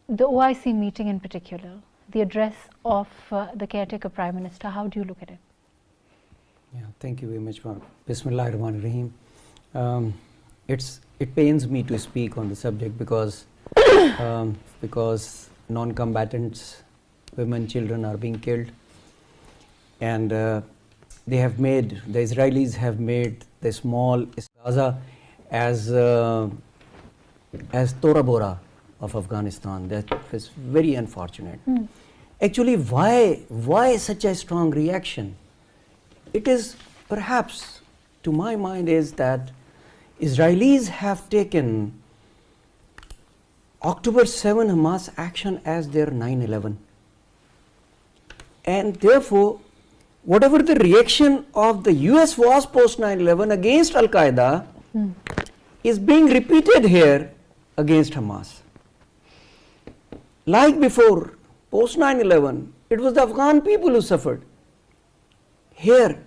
the OIC meeting in particular, the address of the caretaker Prime Minister, how do you look at it? Yeah, thank you very much, ma'am. Bismillahirrahmanirrahim. It pains me to speak on the subject because non-combatants, women, children are being killed, and the Israelis have made the small Gaza as Tora Bora of Afghanistan. That is very unfortunate. Actually, why such a strong reaction? It is perhaps, to my mind, is that Israelis have taken October 7 Hamas action as their 9/11, and therefore whatever the reaction of the US was post 9/11 against Al Qaeda is being repeated here against Hamas. Like before, post 9/11, it was the Afghan people who suffered. Here,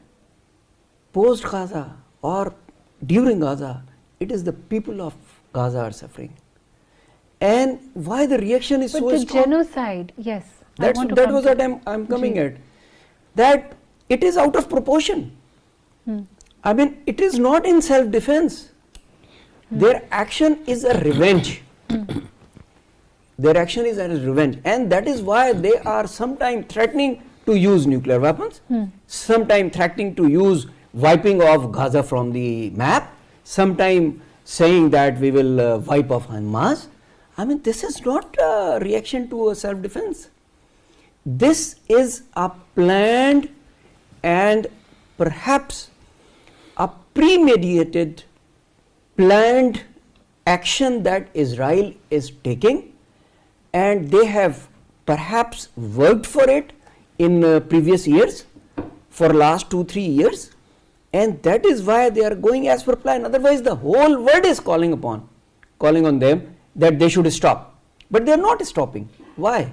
post Gaza or during Gaza, it is the people of Gaza are suffering. And why the reaction is so strong? But the genocide, yes. That was what I'm coming at. That it is out of proportion. I mean, it is not in self-defense. Their action is a revenge. Their action is a revenge, and that is why they are sometimes threatening to use nuclear weapons, sometimes threatening to use wiping off Gaza from the map, sometimes saying that we will wipe off Hamas. I mean, this is not a reaction to a self-defense. This is a planned and perhaps a premeditated, planned action that Israel is taking, and they have perhaps worked for it in previous years, for last 2-3 years, and that is why they are going as per plan. Otherwise, the whole world is calling on them that they should stop, but they are not stopping. Why?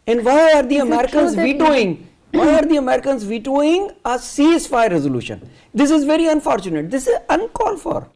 And why are the Americans vetoing? Why are the Americans vetoing a ceasefire resolution? This is very unfortunate. This is uncalled for.